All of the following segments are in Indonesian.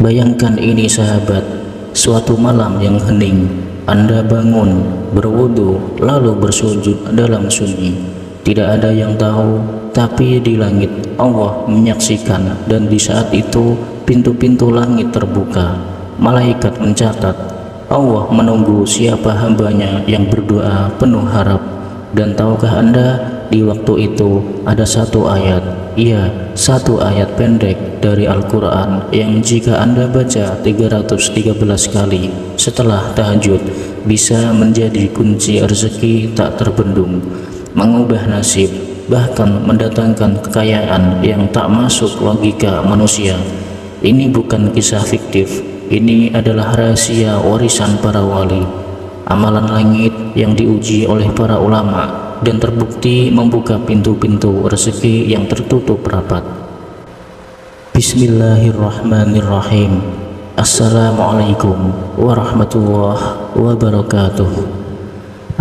Bayangkan ini sahabat, suatu malam yang hening, Anda bangun, berwudu, lalu bersujud dalam sunyi. Tidak ada yang tahu, tapi di langit Allah menyaksikan, dan di saat itu pintu-pintu langit terbuka. Malaikat mencatat, Allah menunggu siapa hambanya yang berdoa penuh harap. Dan tahukah Anda, di waktu itu ada satu ayat, satu ayat pendek dari Al-Quran yang jika Anda baca 313 kali setelah tahajud bisa menjadi kunci rezeki tak terbendung, mengubah nasib, bahkan mendatangkan kekayaan yang tak masuk logika manusia. Ini bukan kisah fiktif, ini adalah rahasia warisan para wali, amalan langit yang diuji oleh para ulama dan terbukti membuka pintu-pintu rezeki yang tertutup rapat. Bismillahirrahmanirrahim. Assalamualaikum warahmatullahi wabarakatuh.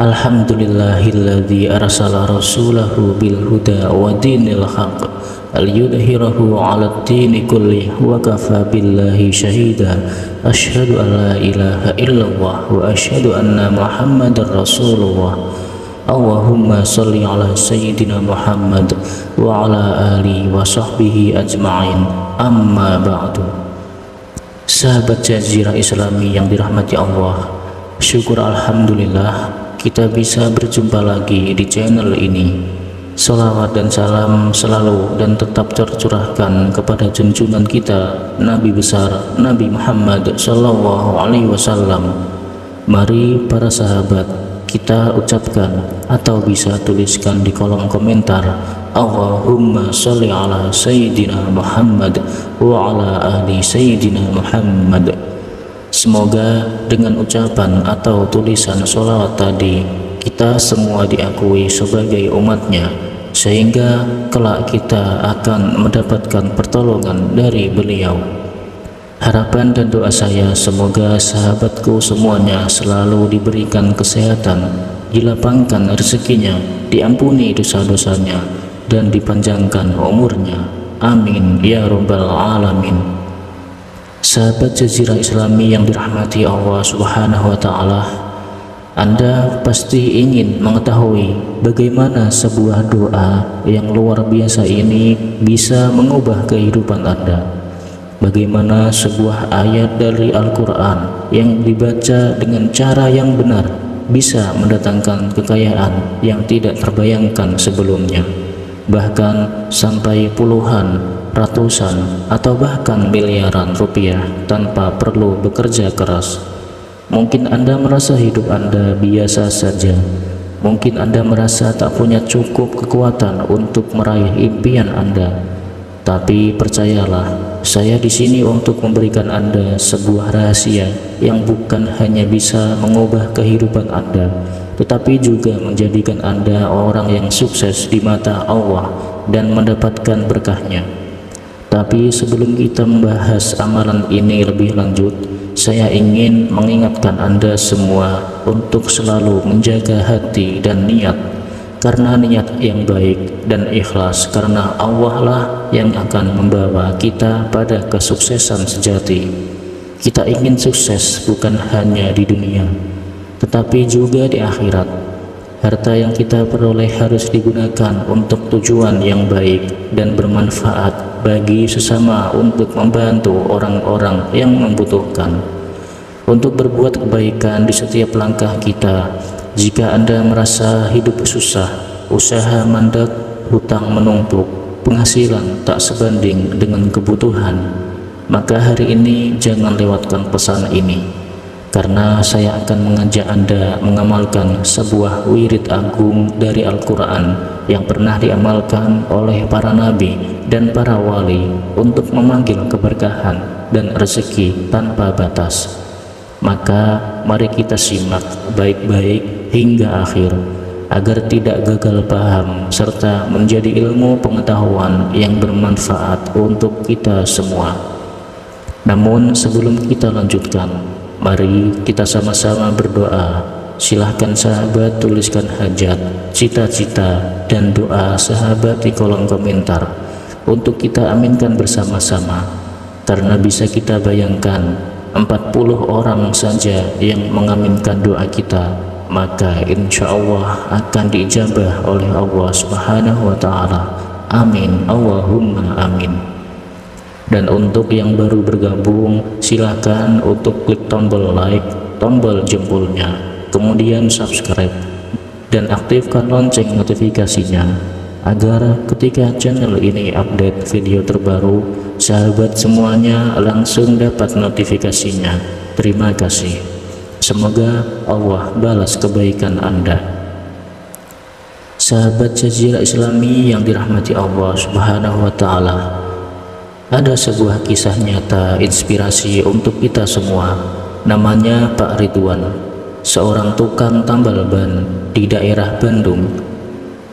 Alhamdulillahilladzi arsala rasulahu bil huda wa dinil haq liyudhhirahu 'alad dini kullih wa kafa billahi syahida. Asyhadu an la ilaha illallah wa asyhadu anna Muhammadar Rasulullah. Allahumma sholli ala sayyidina Muhammad wa ala alihi wa sahbihi ajma'in. Amma ba'du. Sahabat Jazirah Islami yang dirahmati Allah, syukur alhamdulillah kita bisa berjumpa lagi di channel ini. Salawat dan salam selalu dan tetap tercurahkan kepada junjungan kita Nabi besar Nabi Muhammad sallallahu alaihi wasallam. Mari para sahabat, kita ucapkan atau bisa tuliskan di kolom komentar, Allahumma sholli ala sayyidina Muhammad wa ala ali sayyidina Muhammad. Semoga dengan ucapan atau tulisan sholawat tadi kita semua diakui sebagai umatnya, sehingga kelak kita akan mendapatkan pertolongan dari beliau. Harapan dan doa saya semoga sahabatku semuanya selalu diberikan kesehatan, dilapangkan rezekinya, diampuni dosa-dosanya, dan dipanjangkan umurnya. Amin ya rabbal alamin. Sahabat Jazirah Islami yang dirahmati Allah Subhanahu wa Ta'ala, Anda pasti ingin mengetahui bagaimana sebuah doa yang luar biasa ini bisa mengubah kehidupan Anda. Bagaimana sebuah ayat dari Al-Quran yang dibaca dengan cara yang benar bisa mendatangkan kekayaan yang tidak terbayangkan sebelumnya, bahkan sampai puluhan, ratusan, atau bahkan miliaran rupiah tanpa perlu bekerja keras. Mungkin Anda merasa hidup Anda biasa saja. Mungkin Anda merasa tak punya cukup kekuatan untuk meraih impian Anda. Tapi percayalah, saya di sini untuk memberikan Anda sebuah rahasia yang bukan hanya bisa mengubah kehidupan Anda, tetapi juga menjadikan Anda orang yang sukses di mata Allah dan mendapatkan berkahnya. Tapi sebelum kita membahas amalan ini lebih lanjut, saya ingin mengingatkan Anda semua untuk selalu menjaga hati dan niat, karena niat yang baik dan ikhlas karena Allah lah yang akan membawa kita pada kesuksesan sejati. Kita ingin sukses bukan hanya di dunia, tetapi juga di akhirat. Harta yang kita peroleh harus digunakan untuk tujuan yang baik dan bermanfaat bagi sesama, untuk membantu orang-orang yang membutuhkan, untuk berbuat kebaikan di setiap langkah kita. Jika Anda merasa hidup susah, usaha mandek, hutang menumpuk, penghasilan tak sebanding dengan kebutuhan, maka hari ini jangan lewatkan pesan ini, karena saya akan mengajak Anda mengamalkan sebuah wirid agung dari Al-Quran yang pernah diamalkan oleh para nabi dan para wali untuk memanggil keberkahan dan rezeki tanpa batas. Maka mari kita simak baik-baik hingga akhir agar tidak gagal paham serta menjadi ilmu pengetahuan yang bermanfaat untuk kita semua. Namun sebelum kita lanjutkan, mari kita sama-sama berdoa. Silahkan sahabat tuliskan hajat, cita-cita, dan doa sahabat di kolom komentar untuk kita aminkan bersama-sama. karena bisa kita bayangkan 40 orang saja yang mengaminkan doa kita, maka insya Allah akan diijabah oleh Allah Subhanahu wa Ta'ala. Amin, Allahumma amin. Dan untuk yang baru bergabung, silakan untuk klik tombol like, tombol jempolnya, kemudian subscribe dan aktifkan lonceng notifikasinya, agar ketika channel ini update video terbaru, sahabat semuanya langsung dapat notifikasinya. Terima kasih. Semoga Allah balas kebaikan Anda. Sahabat Jazirah Islami yang dirahmati Allah Subhanahu wa Ta'ala, ada sebuah kisah nyata inspirasi untuk kita semua. Namanya Pak Ridwan, seorang tukang tambal ban di daerah Bandung.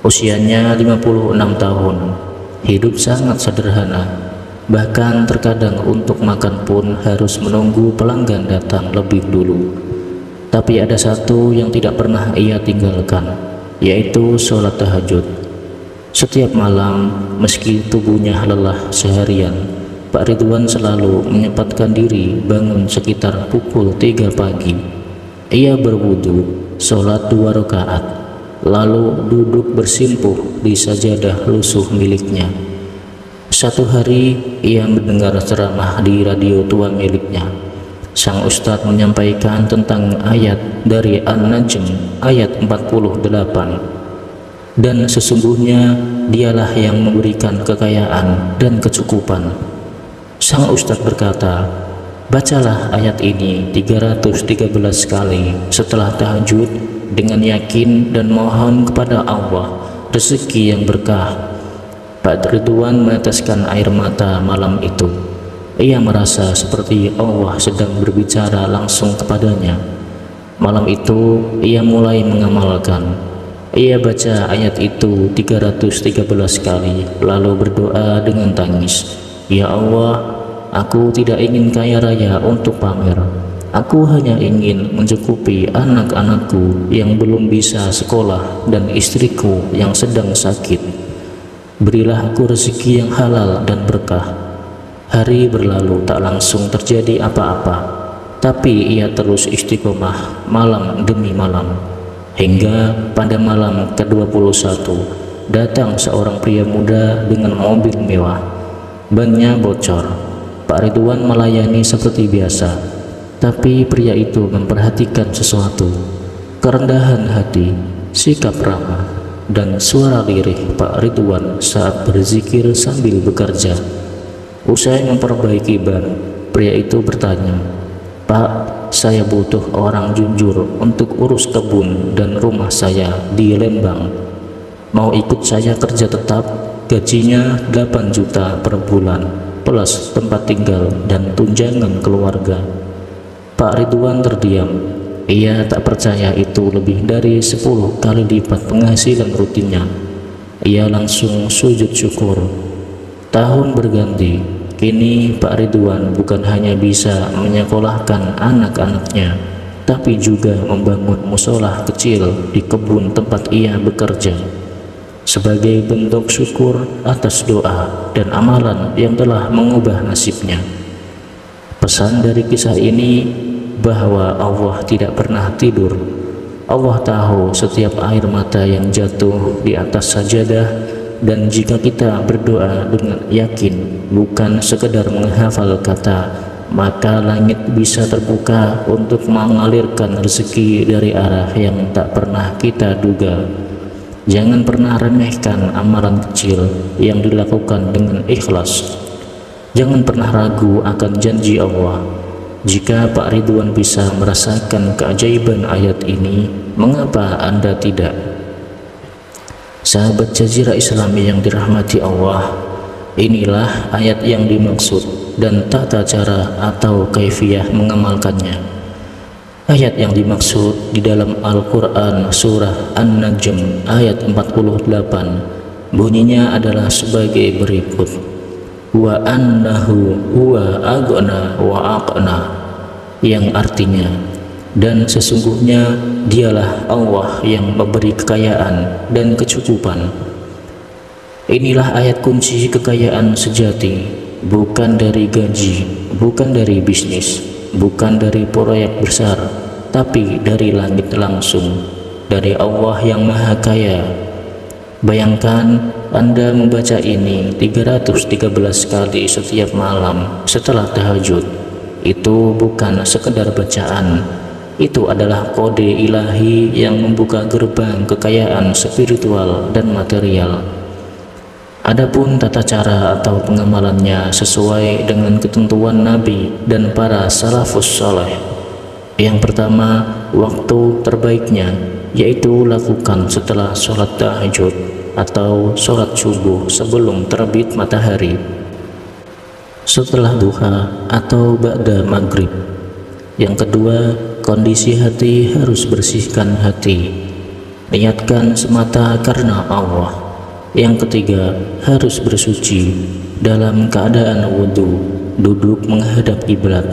Usianya 56 tahun, hidup sangat sederhana, bahkan terkadang untuk makan pun harus menunggu pelanggan datang lebih dulu. Tapi ada satu yang tidak pernah ia tinggalkan, yaitu sholat tahajud. Setiap malam, meski tubuhnya lelah seharian, Pak Ridwan selalu menyempatkan diri bangun sekitar pukul 3 pagi. Ia berwudu, sholat 2 rakaat, lalu duduk bersimpuh di sajadah lusuh miliknya. Satu hari ia mendengar ceramah di radio tua miliknya. Sang ustadz menyampaikan tentang ayat dari An-Najm ayat 48. Dan sesungguhnya dialah yang memberikan kekayaan dan kecukupan. Sang ustadz berkata, bacalah ayat ini 313 kali setelah tahajud dengan yakin dan mohon kepada Allah rezeki yang berkah. Pak Ridwan meneteskan air mata malam itu. Ia merasa seperti Allah sedang berbicara langsung kepadanya. Malam itu ia mulai mengamalkan. Ia baca ayat itu 313 kali, lalu berdoa dengan tangis, ya Allah, aku tidak ingin kaya raya untuk pamer. Aku hanya ingin mencukupi anak-anakku yang belum bisa sekolah dan istriku yang sedang sakit. Berilah aku rezeki yang halal dan berkah. Hari berlalu tak langsung terjadi apa-apa, tapi ia terus istiqomah malam demi malam. Hingga pada malam ke-21 datang seorang pria muda dengan mobil mewah. Bannya bocor. Pak Ridwan melayani seperti biasa, tapi pria itu memperhatikan sesuatu. Kerendahan hati, sikap ramah, dan suara lirih Pak Ridwan saat berzikir sambil bekerja. Usai memperbaiki ban, pria itu bertanya, Pak, saya butuh orang jujur untuk urus kebun dan rumah saya di Lembang. Mau ikut saya kerja tetap, gajinya 8 juta per bulan, plus tempat tinggal dan tunjangan keluarga. Pak Ridwan terdiam. Ia tak percaya itu lebih dari 10 kali lipat penghasilan rutinnya. Ia langsung sujud syukur. Tahun berganti, kini Pak Ridwan bukan hanya bisa menyekolahkan anak-anaknya, tapi juga membangun musola kecil di kebun tempat ia bekerja. Sebagai bentuk syukur atas doa dan amalan yang telah mengubah nasibnya. Pesan dari kisah ini bahwa Allah tidak pernah tidur. Allah tahu setiap air mata yang jatuh di atas sajadah, dan jika kita berdoa dengan yakin, bukan sekedar menghafal kata, maka langit bisa terbuka untuk mengalirkan rezeki dari arah yang tak pernah kita duga. Jangan pernah remehkan amalan kecil yang dilakukan dengan ikhlas. Jangan pernah ragu akan janji Allah. Jika Pak Ridwan bisa merasakan keajaiban ayat ini, mengapa Anda tidak? Sahabat Jazirah Islami yang dirahmati Allah, inilah ayat yang dimaksud dan tata cara atau kaifiyah mengamalkannya. Ayat yang dimaksud di dalam Al-Quran surah An-Najm ayat 48 bunyinya adalah sebagai berikut, wa annahu huwa aghna wa aqna, yang artinya, dan sesungguhnya dialah Allah yang memberi kekayaan dan kecukupan. Inilah ayat kunci kekayaan sejati, bukan dari gaji, bukan dari bisnis, bukan dari proyek besar, tapi dari langit langsung, dari Allah yang Maha Kaya. Bayangkan Anda membaca ini 313 kali setiap malam setelah tahajud. Itu bukan sekedar bacaan, itu adalah kode ilahi yang membuka gerbang kekayaan spiritual dan material. Adapun tata cara atau pengamalannya sesuai dengan ketentuan Nabi dan para salafus saleh. Yang pertama, waktu terbaiknya yaitu lakukan setelah sholat tahajud atau sholat subuh sebelum terbit matahari, setelah duha atau ba'da maghrib. Yang kedua, kondisi hati harus bersihkan hati, niatkan semata karena Allah. Yang ketiga, harus bersuci dalam keadaan wudhu, duduk menghadap kiblat.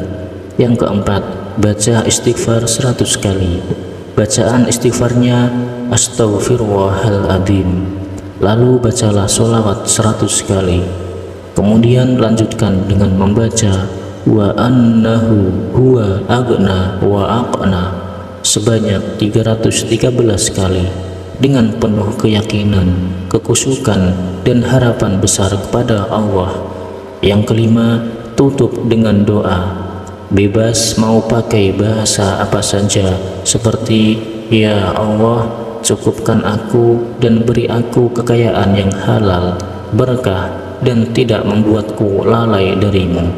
Yang keempat, baca istighfar 100 kali. Bacaan istighfarnya Astaghfirullahaladzim. Lalu bacalah sholawat 100 kali. Kemudian lanjutkan dengan membaca wa annahu huwa aghna wa aqna sebanyak 313 kali dengan penuh keyakinan, kekhusyukan, dan harapan besar kepada Allah. Yang kelima, tutup dengan doa. Bebas mau pakai bahasa apa saja, seperti ya Allah, cukupkan aku dan beri aku kekayaan yang halal, berkah, dan tidak membuatku lalai darimu.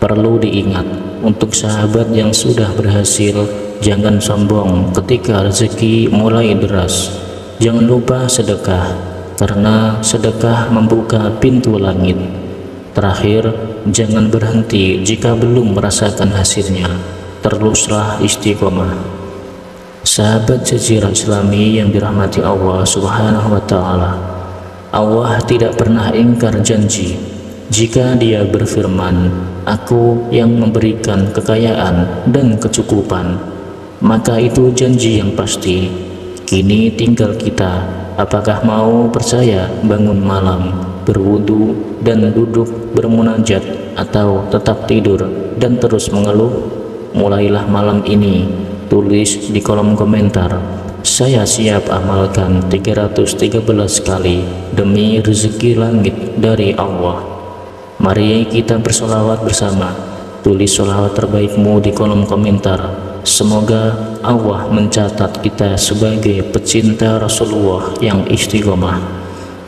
Perlu diingat, untuk sahabat yang sudah berhasil, jangan sombong ketika rezeki mulai deras. Jangan lupa sedekah, karena sedekah membuka pintu langit. Terakhir, jangan berhenti jika belum merasakan hasilnya. Teruslah istiqomah. Sahabat Jazirah Islami yang dirahmati Allah Subhanahu wa Ta'ala, Allah tidak pernah ingkar janji. Jika Dia berfirman, "Aku yang memberikan kekayaan dan kecukupan," maka itu janji yang pasti. Kini tinggal kita, apakah mau percaya bangun malam, berwudu, dan duduk bermunajat, atau tetap tidur dan terus mengeluh? Mulailah malam ini. Tulis di kolom komentar, "Saya siap amalkan 313 kali demi rezeki langit dari Allah." Mari kita bersolawat bersama. Tulis solawat terbaikmu di kolom komentar. Semoga Allah mencatat kita sebagai pecinta Rasulullah yang istiqomah.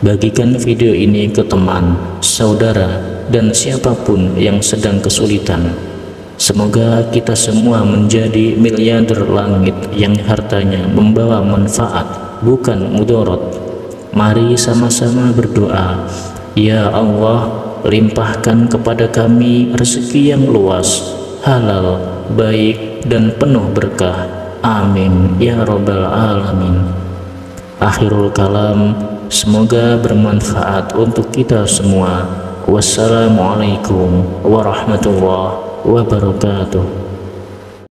Bagikan video ini ke teman, saudara, dan siapapun yang sedang kesulitan. Semoga kita semua menjadi miliarder langit yang hartanya membawa manfaat, bukan mudarat. Mari sama-sama berdoa, "Ya Allah, limpahkan kepada kami rezeki yang luas, halal, baik, dan penuh berkah. Amin ya rabbal alamin." Akhirul kalam, semoga bermanfaat untuk kita semua. Wassalamualaikum warahmatullahi wabarakatuh.